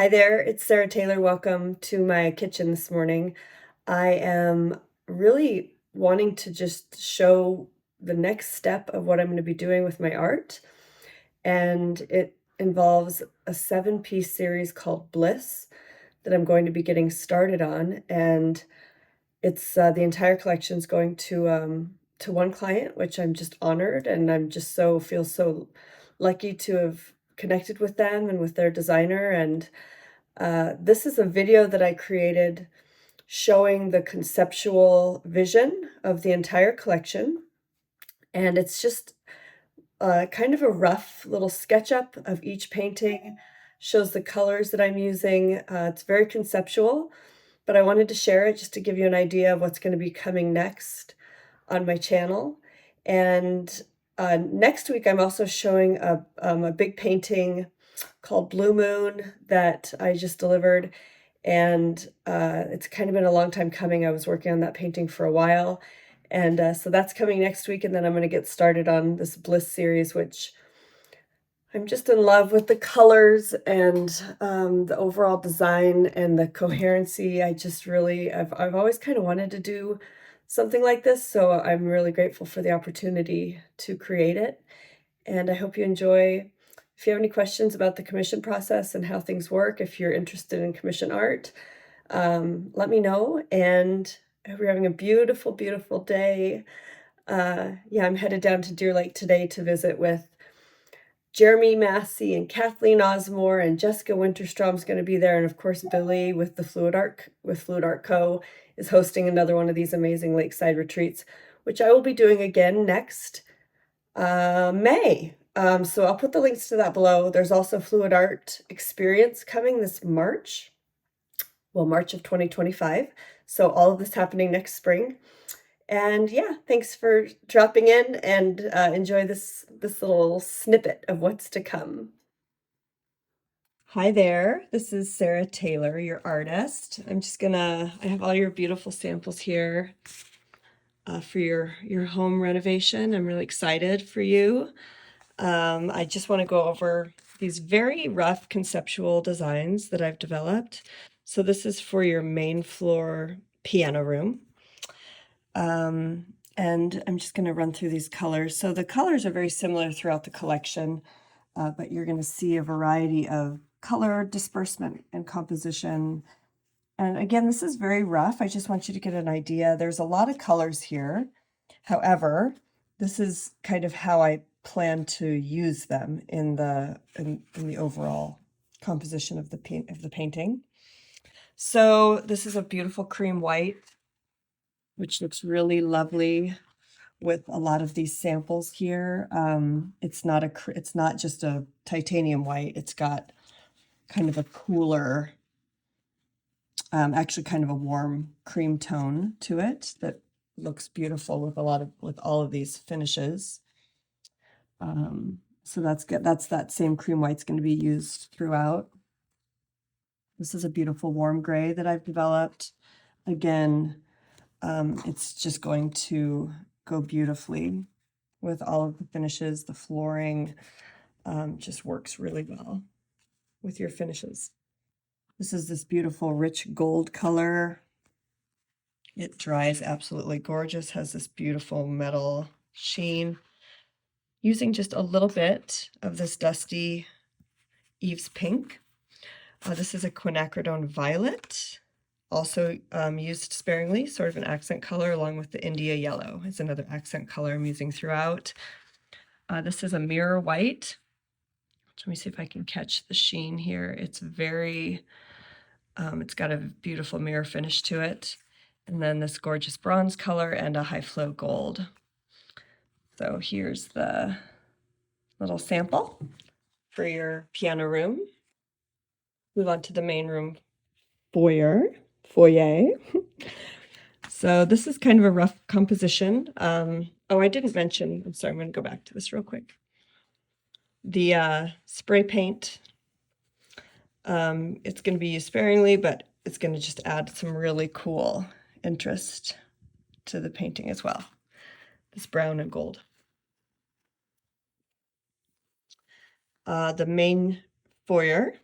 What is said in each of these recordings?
Hi there, it's Sarah Taylor. Welcome to my kitchen this morning. I am really wanting to just show the next step of what I'm going to be doing with my art, and it involves a 7-piece series called Bliss that I'm going to be getting started on, and it's the entire collection is going to one client, which I'm just honored, and I'm just feel so lucky to have connected with them and with their designer. And this is a video that I created showing the conceptual vision of the entire collection. And it's just kind of a rough little sketch-up of each painting, shows the colors that I'm using. It's very conceptual, but I wanted to share it just to give you an idea of what's going to be coming next on my channel. And next week, I'm also showing a big painting called Blue Moon that I just delivered. And it's kind of been a long time coming. I was working on that painting for a while. And so that's coming next week. And then I'm going to get started on this Bliss series, which I'm just in love with the colors and the overall design and the coherency. I've always kind of wanted to do something like this, so I'm really grateful for the opportunity to create it. And I hope you enjoy. If you have any questions about the commission process and how things work, if you're interested in commission art, let me know. And I hope you're having a beautiful, beautiful day. Yeah, I'm headed down to Deer Lake today to visit with Jeremy Massey and Kathleen Osmore, and Jessica Winterstrom's going to be there. And of course, Billy with Fluid Art Co. is hosting another one of these amazing Lakeside retreats, which I will be doing again next May. So I'll put the links to that below. There's also Fluid Art Experience coming this March, March of 2025. So all of this happening next spring. And yeah, thanks for dropping in, and enjoy this little snippet of what's to come. Hi there, this is Sarah Taylor, your artist. I have all your beautiful samples here for your home renovation. I'm really excited for you. I just want to go over these very rough conceptual designs that I've developed. So this is for your main floor piano room. And I'm just going to run through these colors. So the colors are very similar throughout the collection, but you're going to see a variety of color disbursement and composition. And again, this is very rough. I just want you to get an idea. There's a lot of colors here. However, this is kind of how I plan to use them in the overall composition of the painting. So this is a beautiful cream white, which looks really lovely with a lot of these samples here. It's not just a titanium white. It's got kind of a cooler, actually kind of a warm cream tone to it that looks beautiful with all of these finishes. So that's good. That same cream white's going to be used throughout. This is a beautiful warm gray that I've developed. Again, it's just going to go beautifully with all of the finishes. The flooring just works really well with your finishes. This is this beautiful rich gold color. It dries absolutely gorgeous, has this beautiful metal sheen. Using just a little bit of this dusty Eve's pink. This is a quinacridone violet, also used sparingly, sort of an accent color, along with the India yellow is another accent color I'm using throughout. This is a mirror white. Let me see if I can catch the sheen here. It's it's got a beautiful mirror finish to it. And then this gorgeous bronze color and a high flow gold. So here's the little sample for your piano room. Move on to the main room foyer. So this is kind of a rough composition. Oh, I didn't mention, I'm sorry, I'm going to go back to this real quick. The spray paint, it's going to be used sparingly, but it's going to just add some really cool interest to the painting as well. This brown and gold. The main foyer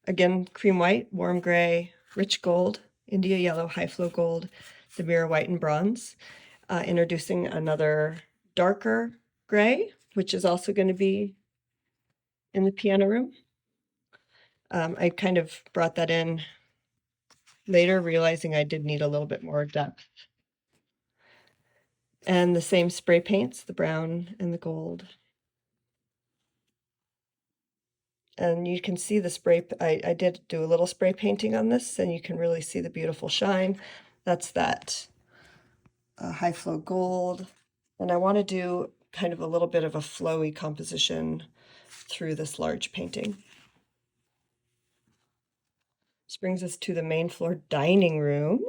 Again, cream white, warm gray, rich gold, India yellow, high flow gold, the mirror white and bronze. Introducing another darker gray, which is also going to be in the piano room. I kind of brought that in later, realizing I did need a little bit more depth. And the same spray paints, the brown and the gold. And you can see the spray, I did do a little spray painting on this, and you can really see the beautiful shine. That's that high flow gold. And I want to do kind of a little bit of a flowy composition through this large painting. This brings us to the main floor dining room.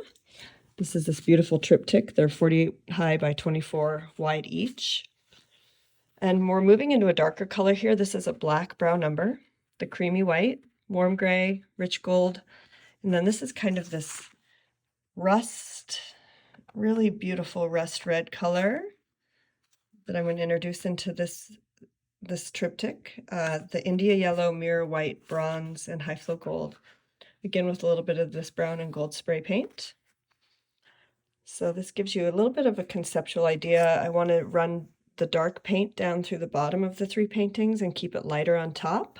This is this beautiful triptych. They're 48 high by 24 wide each. And we're moving into a darker color here. This is a black brown umber, the creamy white, warm gray, rich gold. And then this is kind of this rust, really beautiful rust red color that I'm going to introduce into this triptych. The India yellow, mirror white, bronze, and high flow gold. Again, with a little bit of this brown and gold spray paint. So this gives you a little bit of a conceptual idea. I want to run the dark paint down through the bottom of the three paintings and keep it lighter on top.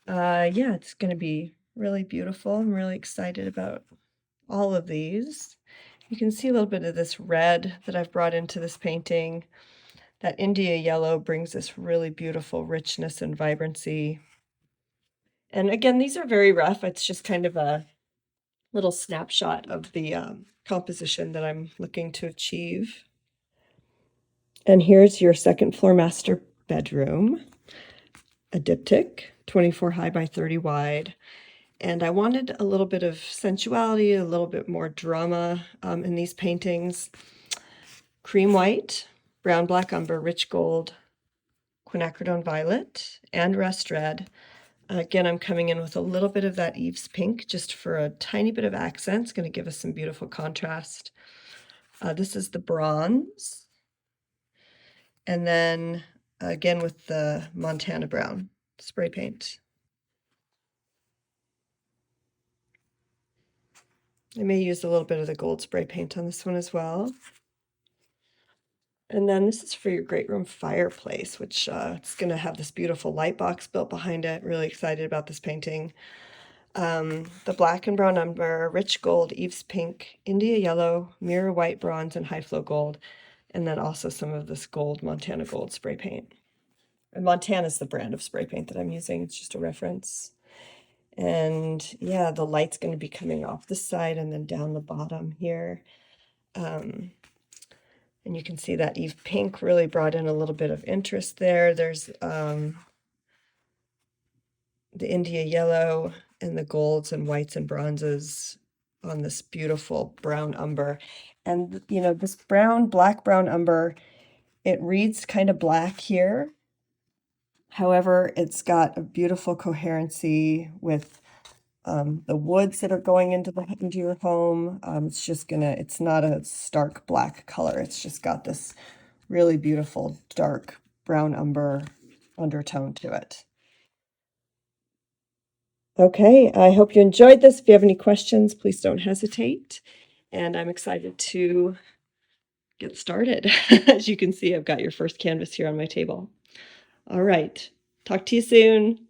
Yeah, it's going to be really beautiful. I'm really excited about all of these. You can see a little bit of this red that I've brought into this painting. That India yellow brings this really beautiful richness and vibrancy. And again, these are very rough. It's just kind of a little snapshot of the composition that I'm looking to achieve. And here's your second floor master bedroom, a diptych, 24 high by 30 wide. And I wanted a little bit of sensuality, a little bit more drama in these paintings. Cream white, brown black umber, rich gold, quinacridone violet, and rust red. Again, I'm coming in with a little bit of that Eve's pink just for a tiny bit of accent. It's going to give us some beautiful contrast. This is the bronze. And then again with the Montana brown spray paint. I may use a little bit of the gold spray paint on this one as well. And then this is for your great room fireplace, which it's going to have this beautiful light box built behind it. Really excited about this painting. The black and brown umber, rich gold, Eve's pink, India yellow, mirror white, bronze, and high flow gold. And then also some of this gold Montana gold spray paint. And Montana is the brand of spray paint that I'm using. It's just a reference. And yeah, the light's going to be coming off this side and then down the bottom here. And you can see that Eve pink really brought in a little bit of interest there. There's the India yellow and the golds and whites and bronzes on this beautiful brown umber. And, you know, this black brown umber, it reads kind of black here. However, it's got a beautiful coherency with the woods that are going into your home. It's not a stark black color. It's just got this really beautiful dark brown umber undertone to it. Okay, I hope you enjoyed this. If you have any questions, please don't hesitate. And I'm excited to get started. As you can see, I've got your first canvas here on my table. All right, talk to you soon.